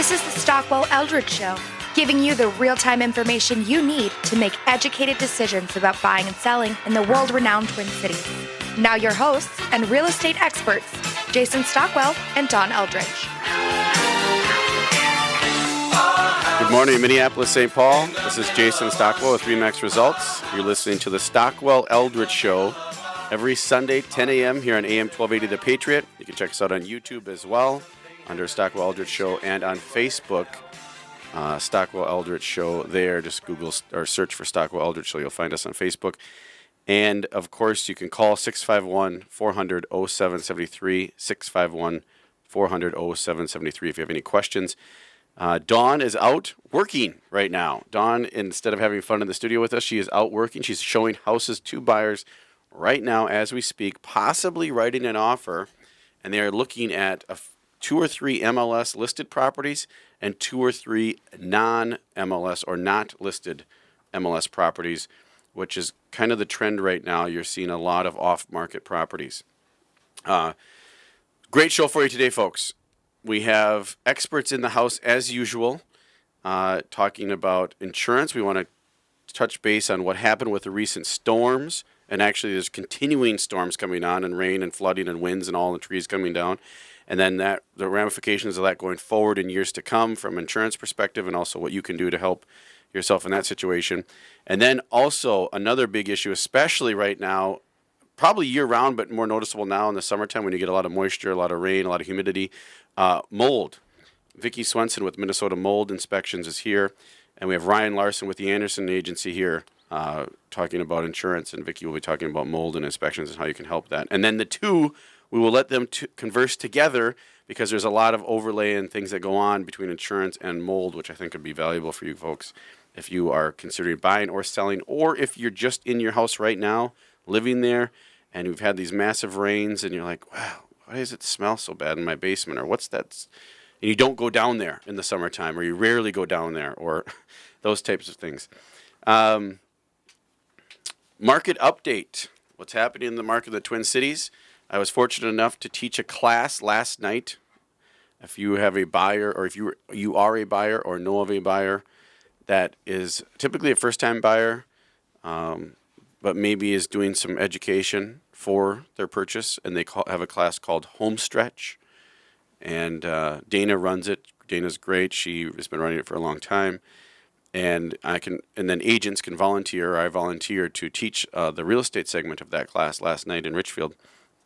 This is the Stockwell Eldridge Show, giving you the real-time information you need to make educated decisions about buying and selling in the world-renowned Twin Cities. Now your hosts and real estate experts, Jason Stockwell and Don Eldridge. Good morning, Minneapolis, St. Paul. This is Jason Stockwell with RE/MAX Results. You're listening to the Stockwell Eldridge Show every Sunday, 10 a.m. here on AM 1280 The Patriot. You can check us out on YouTube as well under Stockwell Eldridge Show, and on Facebook, Stockwell Eldridge Show there. Just Google or search for Stockwell Eldridge Show. You'll find us on Facebook. And, of course, you can call 651-400-0773, 651-400-0773 if you have any questions. Dawn is out working right now. Dawn, instead of having fun in the studio with us, she is out working. She's showing houses to buyers right now as we speak, possibly writing an offer, and they are looking at 2 or 3 MLS listed properties and 2 or 3 non-MLS or not listed MLS properties, which is kind of the trend right now. You're seeing a lot of off-market properties. Great show for you today, folks. We have experts in the house as usual, talking about insurance. We want to touch base on what happened with the recent storms. And actually, there's continuing storms coming on, and rain and flooding and winds and all the trees coming down. And then the ramifications of that going forward in years to come from insurance perspective, and also what you can do to help yourself in that situation. And then also another big issue, especially right now, probably year-round, but more noticeable now in the summertime when you get a lot of moisture, a lot of rain, a lot of humidity, mold. Vicki Swenson with Minnesota Mold Inspections is here, and we have Ryan Larson with the Anderson Agency here talking about insurance, and Vicki will be talking about mold and inspections and how you can help that. And then the two, we will let them converse together because there's a lot of overlay and things that go on between insurance and mold, which I think would be valuable for you folks if you are considering buying or selling, or if you're just in your house right now, living there, and you've had these massive rains, and you're like, wow, why does it smell so bad in my basement, or what's that? And you don't go down there in the summertime, or you rarely go down there, or those types of things. Market update. What's happening in the market of the Twin Cities? I was fortunate enough to teach a class last night. If you have a buyer, or if you are a buyer or know of a buyer that is typically a first-time buyer, but maybe is doing some education for their purchase, and they have a class called Homestretch, and Dana runs it. Dana's great. She has been running it for a long time, and then agents can volunteer. Or I volunteered to teach the real estate segment of that class last night in Richfield.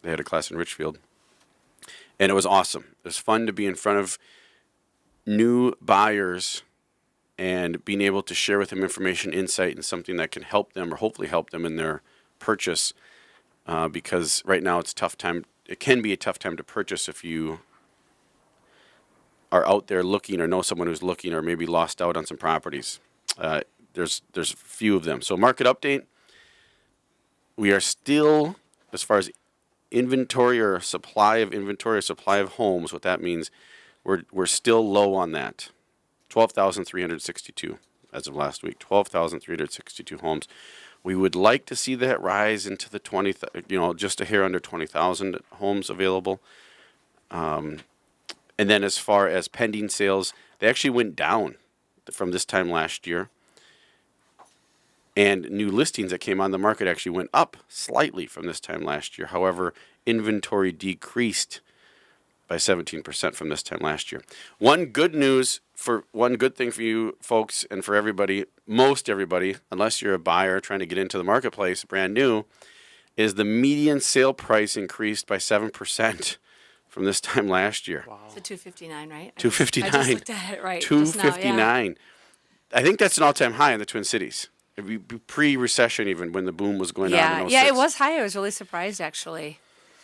They had a class in Richfield, and it was awesome. It was fun to be in front of new buyers and being able to share with them information, insight, and something that can help them, or hopefully help them in their purchase, because right now it's a tough time. It can be a tough time to purchase if you are out there looking, or know someone who's looking, or maybe lost out on some properties. There's a few of them. So market update. We are still, as far as inventory or supply of homes, what that means, we're still low on that. 12,362 as of last week. 12,362 homes. We would like to see that rise into the 20, just a hair under 20,000 homes available. And then as far as pending sales, they actually went down from this time last year. And new listings that came on the market actually went up slightly from this time last year. However, inventory decreased by 17% from this time last year. One good thing for you folks and for everybody, most everybody, unless you're a buyer trying to get into the marketplace brand new, is the median sale price increased by 7% from this time last year. Wow. So $259, right? $259. I just looked at it right. $259. Yeah. I think that's an all-time high in the Twin Cities. Pre-recession, even when the boom was going on in 06. Yeah, it was high. I was really surprised, actually.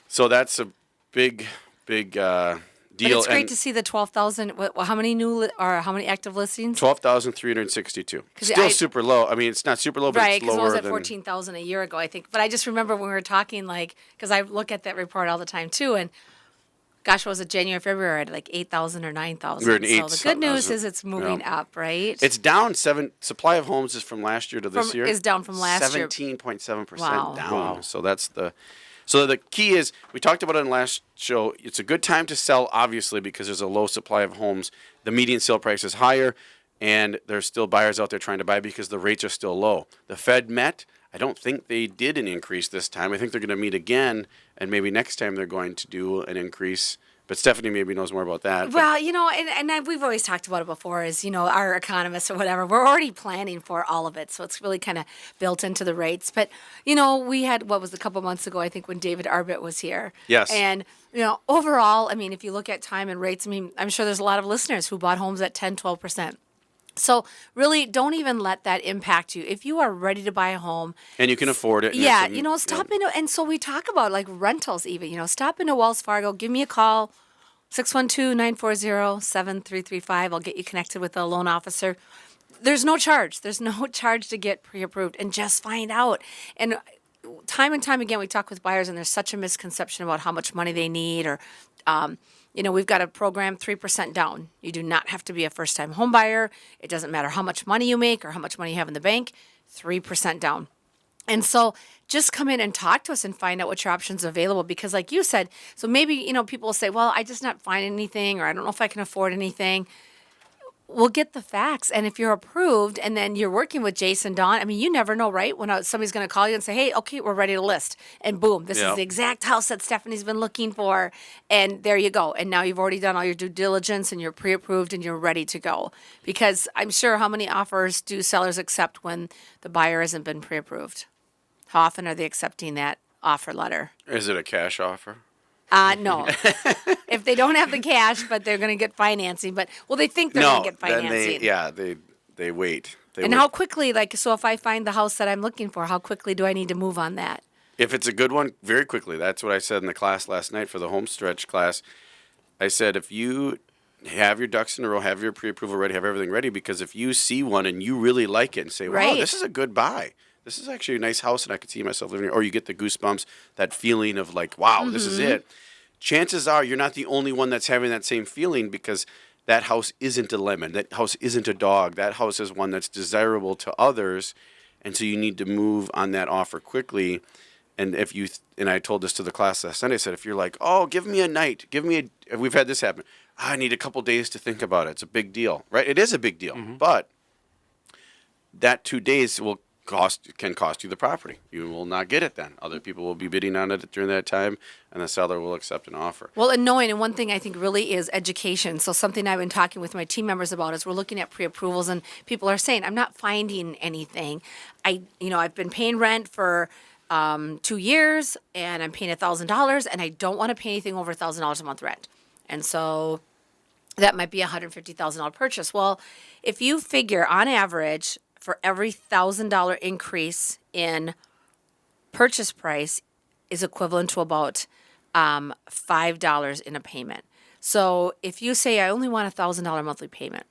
So that's a big deal. But it's great to see the 12,000. How many how many active listings? 12,362. Still super low. I mean, it's not super low, but right, it's lower than... Right, because it was at 14,000 a year ago, I think. But I just remember when we were talking, because I look at that report all the time, too, and gosh, was it January, February, at like 8,000 or 9,000? We're at 8. So the good news is it's moving up, right? It's down 7. Supply of homes is from last year to this year. Is down from last year. 17.7% down. Wow. So that's the So the key is, we talked about it in the last show, it's a good time to sell, obviously, because there's a low supply of homes. The median sale price is higher, and there's still buyers out there trying to buy because the rates are still low. The Fed met. I don't think they did an increase this time. I think they're going to meet again, and maybe next time they're going to do an increase. But Stephanie maybe knows more about that. Well, and we've always talked about it before is, our economists or whatever, we're already planning for all of it. So it's really kind of built into the rates. But, we had, what was a couple months ago, I think, when David Arbit was here. Yes. And, overall, I mean, if you look at time and rates, I mean, I'm sure there's a lot of listeners who bought homes at 10, 12%. So really, don't even let that impact you. If you are ready to buy a home, and you can afford it. Stop into, and so we talk about like rentals even, stop into Wells Fargo, give me a call, 612-940-7335. I'll get you connected with a loan officer. There's no charge. There's no charge to get pre-approved, and just find out. And time again, we talk with buyers, and there's such a misconception about how much money they need, or we've got a program, 3% down. You do not have to be a first-time home buyer. It doesn't matter how much money you make or how much money you have in the bank, 3% down. And so just come in and talk to us and find out what your options are available. Because like you said, so maybe, people will say, well, I just not find anything, or I don't know if I can afford anything. We'll get the facts. And if you're approved and then you're working with Jason, Dawn, I mean, you never know, right? When somebody's going to call you and say, hey, okay, we're ready to list. And boom, this is the exact house that Stephanie's been looking for. And there you go. And now you've already done all your due diligence and you're pre-approved and you're ready to go. Because I'm sure, how many offers do sellers accept when the buyer hasn't been pre-approved? How often are they accepting that offer letter? Is it a cash offer? No. If they don't have the cash, but they're going to get financing. But, they think they're going to get financing. They wait. How quickly, so if I find the house that I'm looking for, how quickly do I need to move on that? If it's a good one, very quickly. That's what I said in the class last night for the home stretch class. I said, if you have your ducks in a row, have your pre-approval ready, have everything ready, because if you see one and you really like it and say, wow, this is a good buy. This is actually a nice house and I could see myself living here. Or you get the goosebumps, that feeling of like, wow, this is it. Chances are you're not the only one that's having that same feeling, because that house isn't a lemon. That house isn't a dog. That house is one that's desirable to others. And so you need to move on that offer quickly. And and I told this to the class last Sunday, I said, if you're like, oh, give me a night, we've had this happen. I need a couple days to think about it. It's a big deal, right? It is a big deal. But that 2 days can cost you the property. You will not get it then. Other people will be bidding on it during that time, and the seller will accept an offer. Well, and one thing I think really is education. So something I've been talking with my team members about is we're looking at pre-approvals, and people are saying, I'm not finding anything. I've been paying rent for 2 years, and I'm paying $1,000, and I don't want to pay anything over $1,000 a month rent. And so that might be a $150,000 purchase. Well, if you figure on average, for every $1,000 increase in purchase price is equivalent to about $5 in a payment. So if you say, I only want $1,000 monthly payment,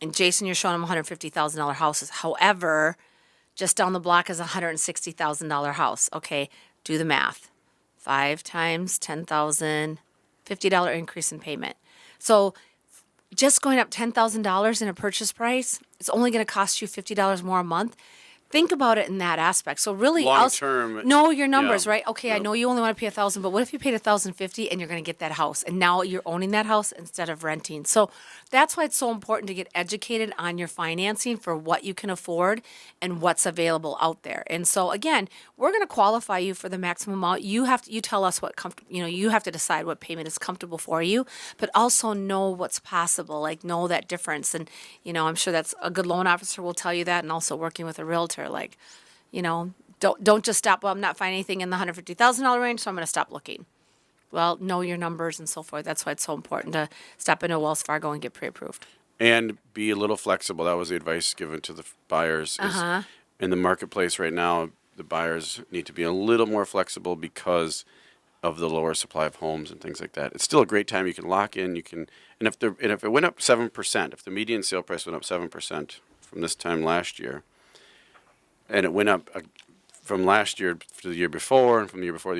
and Jason, you're showing him $150,000 houses. However, just down the block is a $160,000 house. Okay, do the math. 5 times 10,000, $50 increase in payment. So just going up $10,000 in a purchase price, it's only going to cost you $50 more a month. Think about it in that aspect. So really, long term, know your numbers, right? Okay, I know you only want to pay $1,000, but what if you paid $1,050 and you're going to get that house, and now you're owning that house instead of renting? So that's why it's so important to get educated on your financing for what you can afford and what's available out there. And so again, we're going to qualify you for the maximum amount. You tell us what you have to decide what payment is comfortable for you, but also know what's possible. Like, know that difference. And I'm sure that's a good loan officer will tell you that, and also working with a realtor. Like, don't just stop. Well, I'm not finding anything in the $150,000 range, so I'm going to stop looking. Well, know your numbers and so forth. That's why it's so important to stop into Wells Fargo and get pre-approved. And be a little flexible. That was the advice given to the buyers. In the marketplace right now, the buyers need to be a little more flexible because of the lower supply of homes and things like that. It's still a great time. You can lock in. And if it went up 7%, if the median sale price went up 7% from this time last year, and it went up from last year to the year before, and from the year before,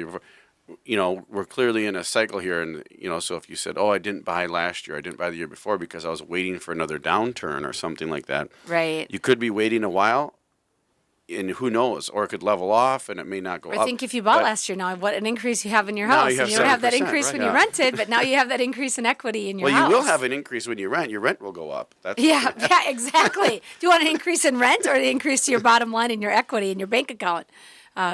we're clearly in a cycle here. And, so if you said, oh, I didn't buy last year, I didn't buy the year before because I was waiting for another downturn or something like that. Right. You could be waiting a while, and who knows, or it could level off and it may not go up. I think if you bought But last year, now what an increase you have in your Now house. you have And you don't have that 7%, increase right, when yeah. you rented, but now you have that increase in equity in your well, house. you will have an increase when you rent. Your rent will go up. That's Yeah, yeah, exactly. Do you want an increase in rent or an increase to your bottom line in your equity in your bank account?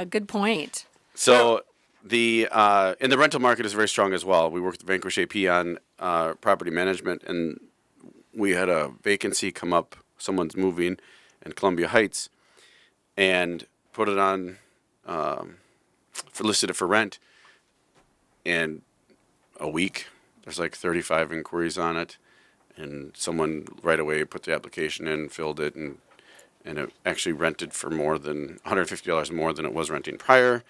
Good point. So the and the rental market is very strong as well. We worked with Vanquish AP on property management, and we had a vacancy come up. Someone's moving in Columbia Heights, and put it on listed it for rent. And a week, there's like 35 inquiries on it, and someone right away put the application in, filled it, and it actually rented for more than $150 more than it was renting prior.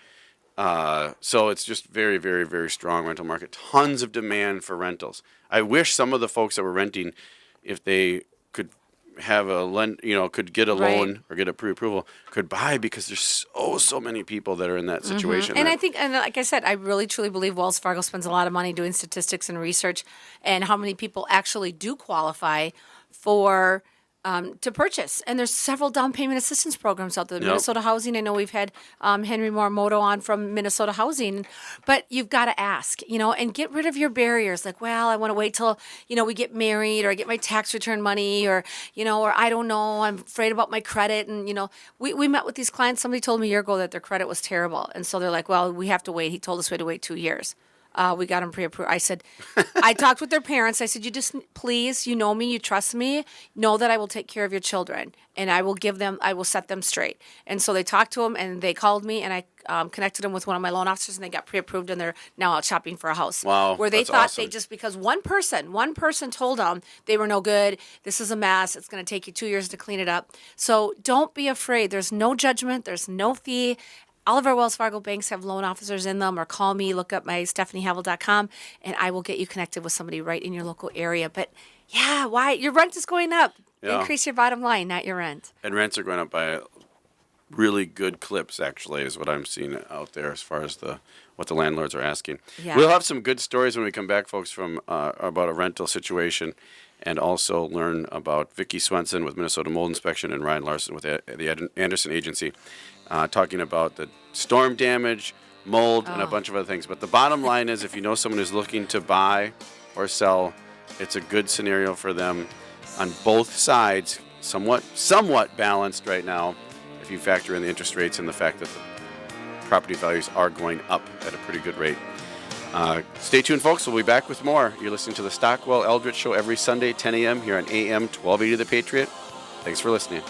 So it's just very, very, very strong rental market. Tons of demand for rentals. I wish some of the folks that were renting, if they could have could get a Right. loan or get a pre-approval, could buy, because there's so many people that are in that situation. And that- I think, and like I said, I really truly believe Wells Fargo spends a lot of money doing statistics and research, and how many people actually do qualify for to purchase. And there's several down payment assistance programs out there. Yep. Minnesota Housing, I know we've had Henry Morimoto on from Minnesota Housing, but you've got to ask, and get rid of your barriers. Like, well, I want to wait till, we get married, or I get my tax return money, or, or I don't know, I'm afraid about my credit. And, we met with these clients. Somebody told me a year ago that their credit was terrible. And so they're like, well, we have to wait. He told us we had to wait 2 years. We got them pre-approved. I said, I talked with their parents. I said, you just, please, you know me, you trust me, know that I will take care of your children, and I will set them straight. And so they talked to them, and they called me, and I connected them with one of my loan officers, and they got pre-approved, and they're now out shopping for a house. Wow, Where they that's thought awesome. they just, because one person told them they were no good, this is a mess, it's going to take you 2 years to clean it up. So don't be afraid. There's no judgment. There's no fee. All of our Wells Fargo banks have loan officers in them, or call me, look up my StephanieHavel.com, and I will get you connected with somebody right in your local area. But yeah, why? Your rent is going up. Yeah. Increase your bottom line, not your rent. And rents are going up by really good clips, actually, is what I'm seeing out there as far as what the landlords are asking. Yeah. We'll have some good stories when we come back, folks, from about a rental situation, and also learn about Vicki Swenson with Minnesota Mold Inspection and Ryan Larson with the Anderson Agency, talking about the storm damage, mold, and a bunch of other things. But the bottom line is, if you know someone who's looking to buy or sell, it's a good scenario for them on both sides, somewhat balanced right now, if you factor in the interest rates and the fact that the property values are going up at a pretty good rate. Stay tuned, folks. We'll be back with more. You're listening to the Stockwell Eldritch Show every Sunday, 10 a.m. here on AM 1280 The Patriot. Thanks for listening.